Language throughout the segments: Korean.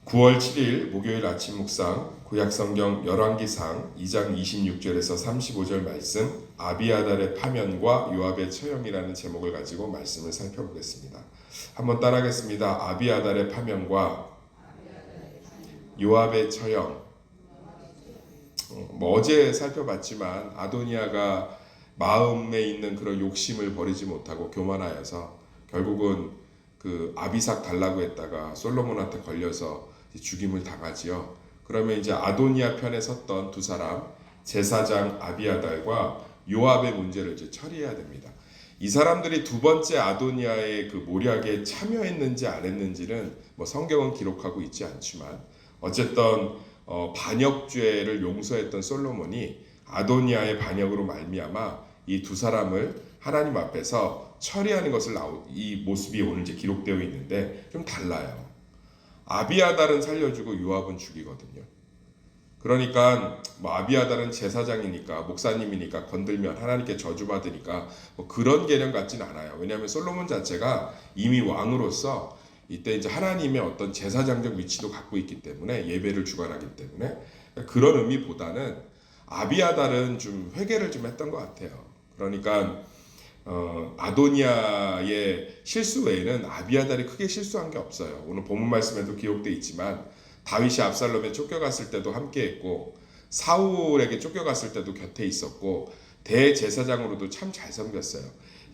9월 7일 목요일 아침 묵상 구약성경 열왕기상 2장 26절에서 35절 말씀 아비아달의 파면과 요압의 처형이라는 제목을 가지고 말씀을 살펴보겠습니다. 한번 따라하겠습니다. 아비아달의 파면과 요압의 처형. 어제 살펴봤지만 아도니아가 마음에 있는 그런 욕심을 버리지 못하고 교만하여서 결국은 그 아비삭 달라고 했다가 솔로몬한테 걸려서 죽임을 당하지요. 그러면 이제 아도니아 편에 섰던 두 사람 제사장 아비아달과 요압의 문제를 이제 처리해야 됩니다. 이 사람들이 두 번째 아도니아의 그 모략에 참여했는지 안 했는지는 뭐 성경은 기록하고 있지 않지만 어쨌든 반역죄를 용서했던 솔로몬이 아도니아의 반역으로 말미암아 이 두 사람을 하나님 앞에서 처리하는 것을 이 모습이 오늘 이제 기록되어 있는데 좀 달라요. 아비아달은 살려주고 요압은 죽이거든요. 그러니까 뭐 아비아달은 제사장이니까 목사님이니까 건들면 하나님께 저주받으니까 뭐 그런 개념 같진 않아요. 왜냐하면 솔로몬 자체가 이미 왕으로서 이때 이제 하나님의 어떤 제사장적 위치도 갖고 있기 때문에 예배를 주관하기 때문에 그런 의미보다는 아비아달은 좀 회개를 좀 했던 것 같아요. 그러니까 아도니아의 실수 외에는 아비아달이 크게 실수한 게 없어요. 오늘 본문 말씀에도 기록되어 있지만 다윗이 압살롬에 쫓겨갔을 때도 함께했고 사울에게 쫓겨갔을 때도 곁에 있었고 대제사장으로도 참 잘 섬겼어요.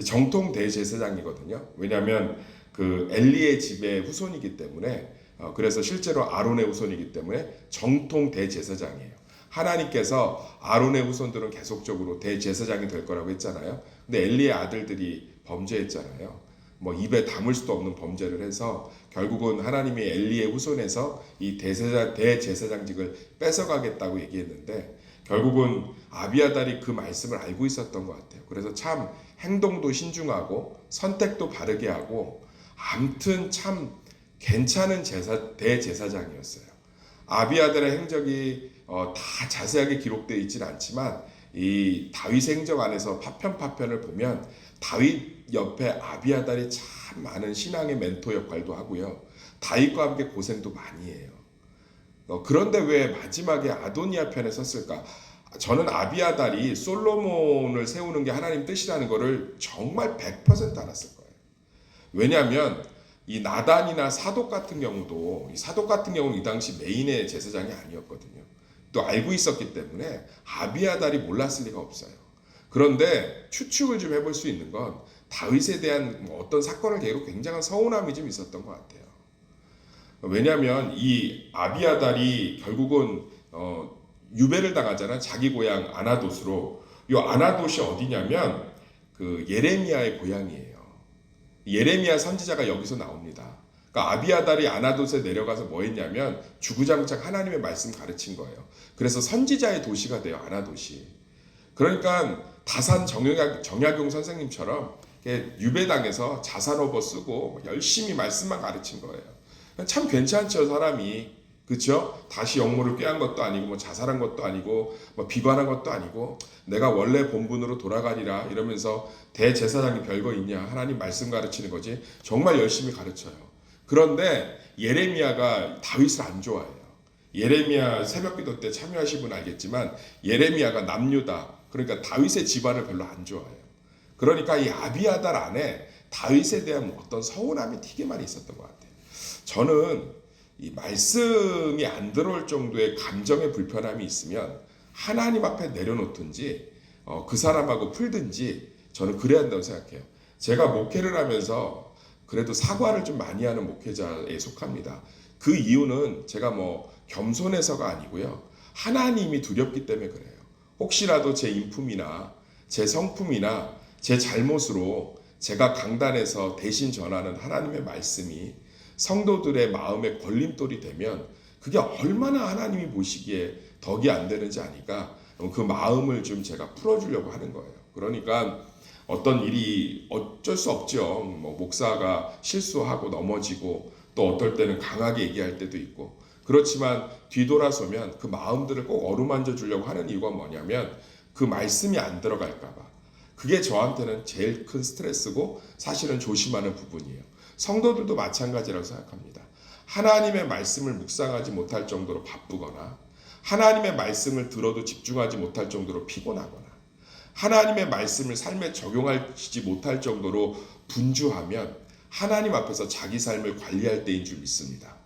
정통 대제사장이거든요. 왜냐하면 그 엘리의 집의 후손이기 때문에 그래서 실제로 아론의 후손이기 때문에 정통 대제사장이에요. 하나님께서 아론의 후손들은 계속적으로 대제사장이 될 거라고 했잖아요. 근데 엘리의 아들들이 범죄했잖아요. 뭐 입에 담을 수도 없는 범죄를 해서 결국은 하나님이 엘리의 후손에서 이 대제사장직을 뺏어가겠다고 얘기했는데 결국은 아비아달이 그 말씀을 알고 있었던 것 같아요. 그래서 참 행동도 신중하고 선택도 바르게 하고 아무튼 참 괜찮은 대제사장이었어요. 아비아달의 행적이 다 자세하게 기록되어 있지는 않지만 이 다윗 행적 안에서 파편을 보면 다윗 옆에 아비아달이 참 많은 신앙의 멘토 역할도 하고요. 다윗과 함께 고생도 많이 해요. 그런데 왜 마지막에 아도니아 편에 섰을까? 저는 아비아달이 솔로몬을 세우는 게 하나님 뜻이라는 것을 정말 100% 알았을 거예요. 왜냐하면 이 나단이나 사독 같은 경우도 이 당시 메인의 제사장이 아니었거든요. 또 알고 있었기 때문에 아비아달이 몰랐을 리가 없어요. 그런데 추측을 좀 해볼 수 있는 건 다윗에 대한 어떤 사건을 계기로 굉장한 서운함이 좀 있었던 것 같아요. 왜냐하면 이 아비아달이 결국은 유배를 당하잖아. 자기 고향 아나돗으로. 이 아나돗이 어디냐면 그 예레미야의 고향이에요. 예레미야 선지자가 여기서 나옵니다. 그러니까 아비아달이 아나돗에 내려가서 뭐 했냐면 주구장창 하나님의 말씀 가르친 거예요. 그래서 선지자의 도시가 돼요. 아나돗이. 그러니까 다산 정약용 선생님처럼 유배당에서 자산오버 쓰고 열심히 말씀만 가르친 거예요. 참 괜찮죠, 사람이. 그렇죠? 다시 역모를 꾀한 것도 아니고 뭐 자살한 것도 아니고 뭐 비관한 것도 아니고 내가 원래 본분으로 돌아가리라 이러면서 대제사장이 별거 있냐, 하나님 말씀 가르치는 거지. 정말 열심히 가르쳐요. 그런데 예레미야가 다윗을 안 좋아해요. 예레미야 새벽기도 때 참여하신 분 알겠지만 예레미야가 남유다, 그러니까 다윗의 집안을 별로 안 좋아해요. 그러니까 이 아비아달 안에 다윗에 대한 어떤 서운함이 되게 많이 있었던 것 같아요. 저는 이 말씀이 안 들어올 정도의 감정의 불편함이 있으면 하나님 앞에 내려놓든지 그 사람하고 풀든지 저는 그래야 한다고 생각해요. 제가 목회를 하면서 그래도 사과를 좀 많이 하는 목회자에 속합니다. 그 이유는 제가 뭐 겸손해서가 아니고요. 하나님이 두렵기 때문에 그래요. 혹시라도 제 인품이나 제 성품이나 제 잘못으로 제가 강단에서 대신 전하는 하나님의 말씀이 성도들의 마음에 걸림돌이 되면 그게 얼마나 하나님이 보시기에 덕이 안 되는지 아니까 그 마음을 좀 제가 풀어주려고 하는 거예요. 그러니까 어떤 일이 어쩔 수 없죠. 뭐 목사가 실수하고 넘어지고 또 어떨 때는 강하게 얘기할 때도 있고 그렇지만 뒤돌아서면 그 마음들을 꼭 어루만져 주려고 하는 이유가 뭐냐면 그 말씀이 안 들어갈까 봐. 그게 저한테는 제일 큰 스트레스고 사실은 조심하는 부분이에요. 성도들도 마찬가지라고 생각합니다. 하나님의 말씀을 묵상하지 못할 정도로 바쁘거나 하나님의 말씀을 들어도 집중하지 못할 정도로 피곤하거나 하나님의 말씀을 삶에 적용하지 못할 정도로 분주하면 하나님 앞에서 자기 삶을 관리할 때인 줄 믿습니다.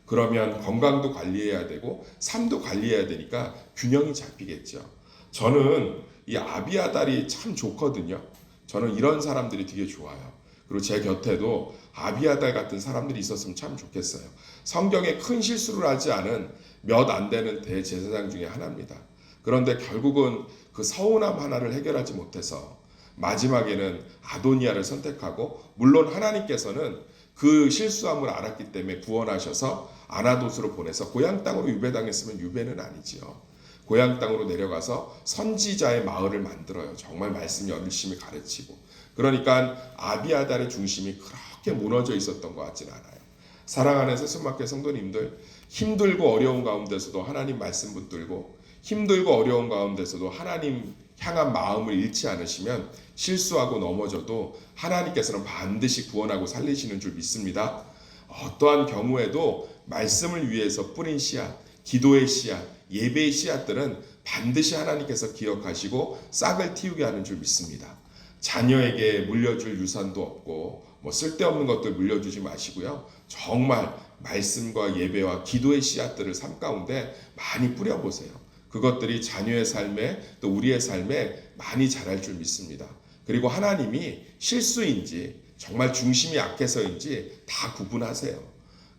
그러면 건강도 관리해야 되고 삶도 관리해야 되니까 균형이 잡히겠죠. 저는 이 아비아달이 참 좋거든요. 저는 이런 사람들이 되게 좋아요. 그리고 제 곁에도 아비아달 같은 사람들이 있었으면 참 좋겠어요. 성경에 큰 실수를 하지 않은 몇 안 되는 대제사장 중에 하나입니다. 그런데 결국은 그 서운함 하나를 해결하지 못해서 마지막에는 아도니아를 선택하고, 물론 하나님께서는 그 실수함을 알았기 때문에 구원하셔서 아나돗으로 보내서 고향 땅으로 유배당했으면 유배는 아니지요. 고향 땅으로 내려가서 선지자의 마을을 만들어요. 정말 말씀 열심히 가르치고. 그러니까 아비아달의 중심이 그렇게 무너져 있었던 것 같지는 않아요. 사랑하는 세순마켓 성도님들, 힘들고 어려운 가운데서도 하나님 말씀 붙들고 힘들고 어려운 가운데서도 하나님 향한 마음을 잃지 않으시면 실수하고 넘어져도 하나님께서는 반드시 구원하고 살리시는 줄 믿습니다. 어떠한 경우에도 말씀을 위해서 뿌린 씨앗, 기도의 씨앗, 예배의 씨앗들은 반드시 하나님께서 기억하시고 싹을 틔우게 하는 줄 믿습니다. 자녀에게 물려줄 유산도 없고 쓸데없는 것들 물려주지 마시고요. 정말 말씀과 예배와 기도의 씨앗들을 삶 가운데 많이 뿌려보세요. 그것들이 자녀의 삶에 또 우리의 삶에 많이 자랄 줄 믿습니다. 그리고 하나님이 실수인지 정말 중심이 약해서인지 다 구분하세요.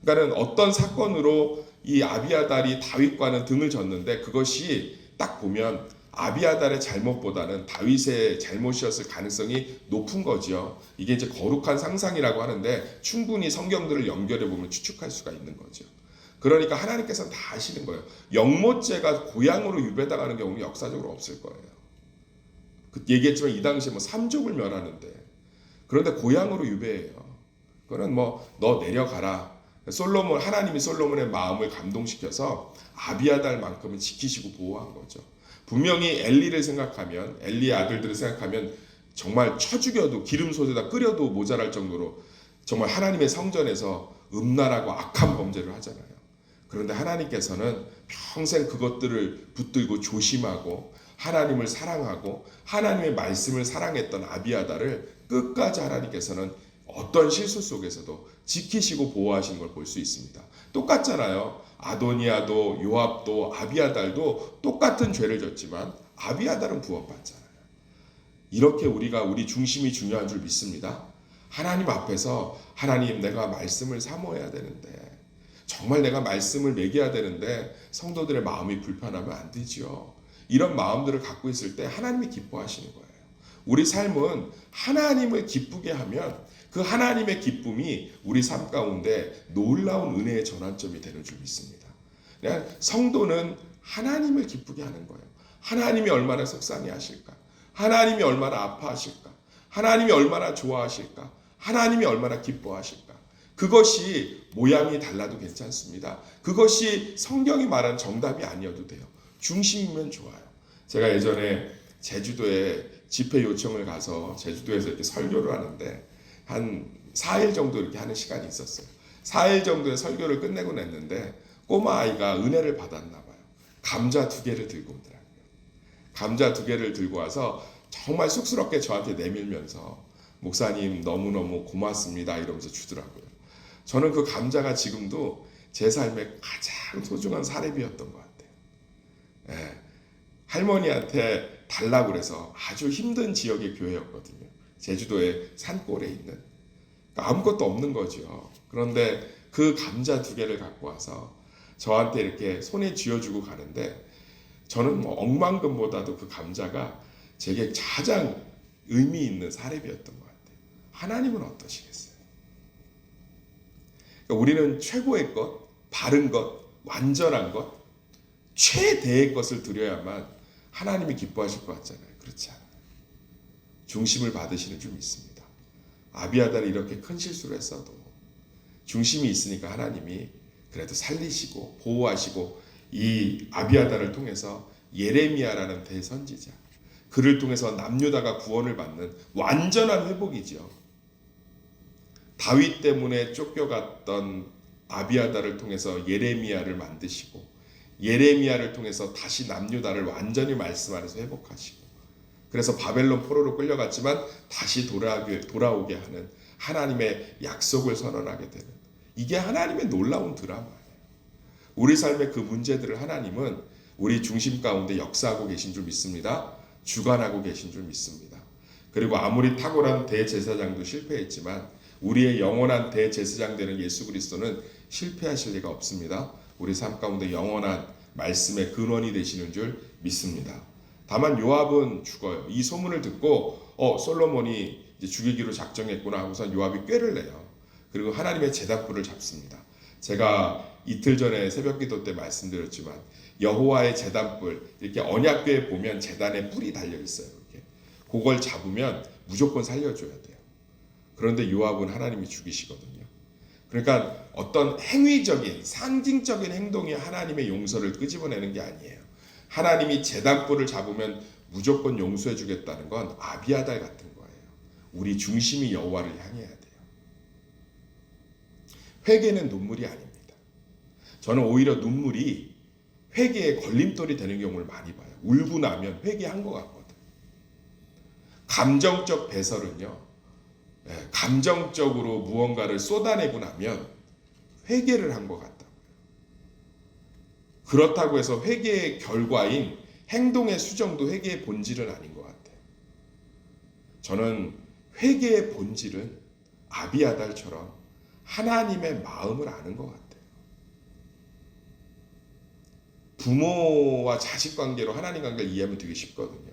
그러니까 어떤 사건으로 이 아비아달이 다윗과는 등을 졌는데 그것이 딱 보면 아비아달의 잘못보다는 다윗의 잘못이었을 가능성이 높은 거죠. 이게 이제 거룩한 상상이라고 하는데 충분히 성경들을 연결해 보면 추측할 수가 있는 거죠. 그러니까 하나님께서는 다 아시는 거예요. 영모죄가 고향으로 유배당하는 경우는 역사적으로 없을 거예요. 얘기했지만 이 당시에 3족을 멸하는데, 그런데 고향으로 유배해요. 그거는 너 내려가라. 하나님이 솔로몬의 마음을 감동시켜서 아비아달만큼은 지키시고 보호한 거죠. 분명히 엘리의 아들들을 생각하면 정말 쳐 죽여도 기름솥에다 끓여도 모자랄 정도로 정말 하나님의 성전에서 음란하고 악한 범죄를 하잖아요. 그런데 하나님께서는 평생 그것들을 붙들고 조심하고 하나님을 사랑하고 하나님의 말씀을 사랑했던 아비아달을 끝까지 하나님께서는 어떤 실수 속에서도 지키시고 보호하시는 걸 볼 수 있습니다. 똑같잖아요. 아도니아도 요압도 아비아달도 똑같은 죄를 졌지만 아비아달은 구원받잖아요. 이렇게 우리 중심이 중요한 줄 믿습니다. 하나님 앞에서 하나님, 내가 말씀을 사모해야 되는데, 정말 내가 말씀을 먹여야 되는데 성도들의 마음이 불편하면 안 되지요. 이런 마음들을 갖고 있을 때 하나님이 기뻐하시는 거예요. 우리 삶은 하나님을 기쁘게 하면 그 하나님의 기쁨이 우리 삶 가운데 놀라운 은혜의 전환점이 되는 줄 믿습니다. 그냥 성도는 하나님을 기쁘게 하는 거예요. 하나님이 얼마나 속상해 하실까? 하나님이 얼마나 아파하실까? 하나님이 얼마나 좋아하실까? 하나님이 얼마나 기뻐하실까? 그것이 모양이 달라도 괜찮습니다. 그것이 성경이 말한 정답이 아니어도 돼요. 중심이면 좋아요. 제가 예전에 제주도에 집회 요청을 가서 제주도에서 이렇게 설교를 하는데 한 4일 정도 이렇게 하는 시간이 있었어요. 4일 정도의 설교를 끝내고 냈는데 꼬마 아이가 은혜를 받았나 봐요. 감자 2개를 들고 오더라고요. 감자 2개를 들고 와서 정말 쑥스럽게 저한테 내밀면서 목사님 너무너무 고맙습니다 이러면서 주더라고요. 저는 그 감자가 지금도 제 삶의 가장 소중한 사례비였던 것 같아요. 예, 할머니한테 달라고 그래서 아주 힘든 지역의 교회였거든요. 제주도의 산골에 있는. 아무것도 없는 거죠. 그런데 그 감자 2개를 갖고 와서 저한테 이렇게 손에 쥐어주고 가는데 저는 억만금보다도 그 감자가 제게 가장 의미 있는 사례비였던 것 같아요. 하나님은 어떠시겠어요? 그러니까 우리는 최고의 것, 바른 것, 완전한 것, 최대의 것을 드려야만 하나님이 기뻐하실 것 같잖아요. 그렇지 않아요. 중심을 받으시는 줄 믿습니다. 아비아달이 이렇게 큰 실수를 했어도 중심이 있으니까 하나님이 그래도 살리시고 보호하시고 이 아비아달을 통해서 예레미야라는 대선지자, 그를 통해서 남유다가 구원을 받는 완전한 회복이죠. 다윗 때문에 쫓겨갔던 아비아달을 통해서 예레미야를 만드시고 예레미야를 통해서 다시 남유다를 완전히 말씀 안에서 회복하시고 그래서 바벨론 포로로 끌려갔지만 다시 돌아오게 하는 하나님의 약속을 선언하게 되는 이게 하나님의 놀라운 드라마예요. 우리 삶의 그 문제들을 하나님은 우리 중심 가운데 역사하고 계신 줄 믿습니다. 주관하고 계신 줄 믿습니다. 그리고 아무리 탁월한 대제사장도 실패했지만 우리의 영원한 대제사장 되는 예수 그리스도는 실패하실 리가 없습니다. 우리 삶 가운데 영원한 말씀의 근원이 되시는 줄 믿습니다. 다만 요압은 죽어요. 이 소문을 듣고 솔로몬이 이제 죽이기로 작정했구나 하고서 요압이 꾀를 내요. 그리고 하나님의 제단불을 잡습니다. 제가 이틀 전에 새벽기도 때 말씀드렸지만 여호와의 제단불 이렇게 언약궤에 보면 제단에 뿔이 달려 있어요. 이렇게. 그걸 잡으면 무조건 살려줘야 돼요. 그런데 요압은 하나님이 죽이시거든요. 그러니까 어떤 행위적인 상징적인 행동이 하나님의 용서를 끄집어내는 게 아니에요. 하나님이 제단불을 잡으면 무조건 용서해 주겠다는 건 아비아달 같은 거예요. 우리 중심이 여호와를 향해야 돼요. 회개는 눈물이 아닙니다. 저는 오히려 눈물이 회개의 걸림돌이 되는 경우를 많이 봐요. 울고 나면 회개한 것 같거든. 감정적 배설은요. 감정적으로 무언가를 쏟아내고 나면 회개를 한 것 같다고요. 그렇다고 해서 회개의 결과인 행동의 수정도 회개의 본질은 아닌 것 같아요. 저는 회개의 본질은 아비아달처럼 하나님의 마음을 아는 것 같아요. 부모와 자식 관계로 하나님 관계를 이해하면 되게 쉽거든요.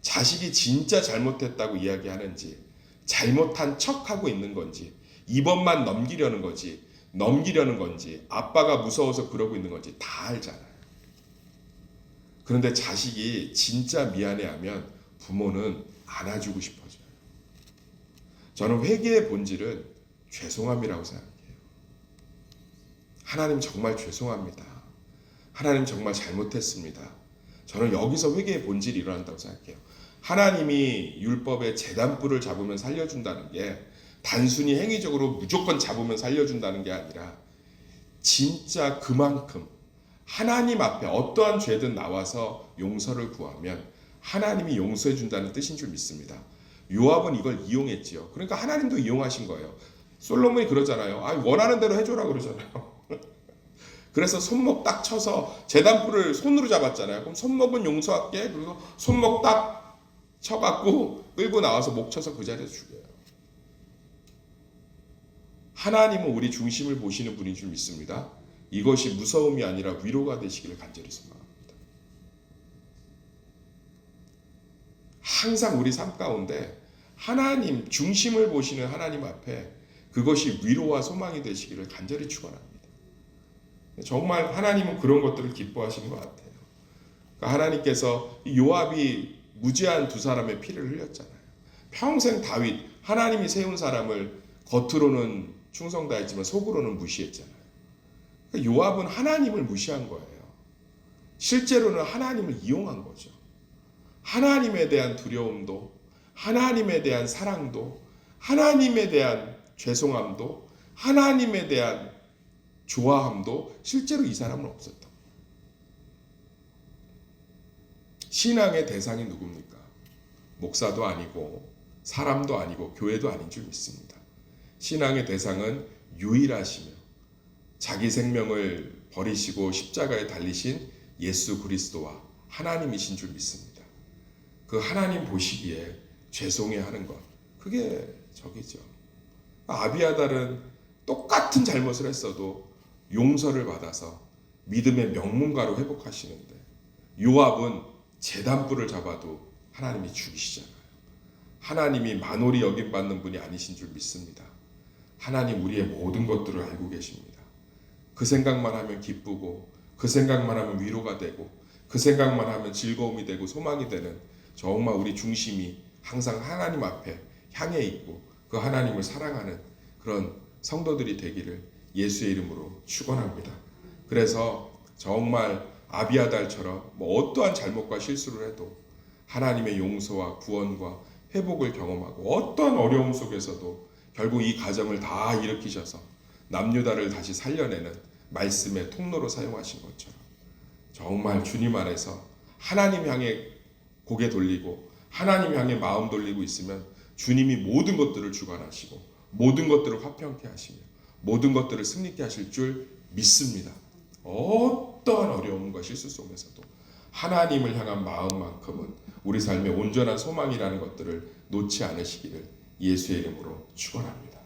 자식이 진짜 잘못했다고 이야기하는지 잘못한 척하고 있는 건지 이번만 넘기려는 건지 아빠가 무서워서 그러고 있는 건지 다 알잖아요. 그런데 자식이 진짜 미안해하면 부모는 안아주고 싶어져요. 저는 회개의 본질은 죄송함이라고 생각해요. 하나님 정말 죄송합니다. 하나님 정말 잘못했습니다. 저는 여기서 회개의 본질이 일어난다고 생각해요. 하나님이 율법의 제단불을 잡으면 살려준다는 게 단순히 행위적으로 무조건 잡으면 살려준다는 게 아니라 진짜 그만큼 하나님 앞에 어떠한 죄든 나와서 용서를 구하면 하나님이 용서해 준다는 뜻인 줄 믿습니다. 요압은 이걸 이용했지요. 그러니까 하나님도 이용하신 거예요. 솔로몬이 그러잖아요. 원하는 대로 해줘라 그러잖아요. 그래서 손목 딱 쳐서 제단불을 손으로 잡았잖아요. 그럼 손목은 용서할게. 그리고 손목 딱 쳐갖고 끌고 나와서 목 쳐서 그 자리에서 죽여요. 하나님은 우리 중심을 보시는 분인 줄 믿습니다. 이것이 무서움이 아니라 위로가 되시기를 간절히 소망합니다. 항상 우리 삶 가운데 하나님 중심을 보시는 하나님 앞에 그것이 위로와 소망이 되시기를 간절히 축원합니다. 정말 하나님은 그런 것들을 기뻐하시는 것 같아요. 그러니까 하나님께서 요압이 무죄한 두 사람의 피를 흘렸잖아요. 평생 다윗 하나님이 세운 사람을 겉으로는 충성 다했지만 속으로는 무시했잖아요. 그러니까 요압은 하나님을 무시한 거예요. 실제로는 하나님을 이용한 거죠. 하나님에 대한 두려움도 하나님에 대한 사랑도 하나님에 대한 죄송함도 하나님에 대한 좋아함도 실제로 이 사람은 없었다. 신앙의 대상이 누굽니까? 목사도 아니고 사람도 아니고 교회도 아닌 줄 믿습니다. 신앙의 대상은 유일하시며 자기 생명을 버리시고 십자가에 달리신 예수 그리스도와 하나님이신 줄 믿습니다. 그 하나님 보시기에 죄송해하는 것, 그게 적이죠. 아비아달은 똑같은 잘못을 했어도 용서를 받아서 믿음의 명문가로 회복하시는데 요압은 제단불을 잡아도 하나님이 죽이시잖아요. 하나님이 만홀히 여김받는 분이 아니신 줄 믿습니다. 하나님 우리의 모든 것들을 알고 계십니다. 그 생각만 하면 기쁘고 그 생각만 하면 위로가 되고 그 생각만 하면 즐거움이 되고 소망이 되는 정말 우리 중심이 항상 하나님 앞에 향해 있고 그 하나님을 사랑하는 그런 성도들이 되기를 예수의 이름으로 축원합니다. 그래서 정말 아비아달처럼 어떠한 잘못과 실수를 해도 하나님의 용서와 구원과 회복을 경험하고 어떠한 어려움 속에서도 결국 이 가정을 다 일으키셔서 남유다를 다시 살려내는 말씀의 통로로 사용하신 것처럼 정말 주님 안에서 하나님 향해 고개 돌리고 하나님 향해 마음 돌리고 있으면 주님이 모든 것들을 주관하시고 모든 것들을 화평케 하시며 모든 것들을 승리케 하실 줄 믿습니다. 어떠한 어려움과 실수 속에서도 하나님을 향한 마음만큼은 우리 삶의 온전한 소망이라는 것들을 놓지 않으시기를 예수의 이름으로 축원합니다.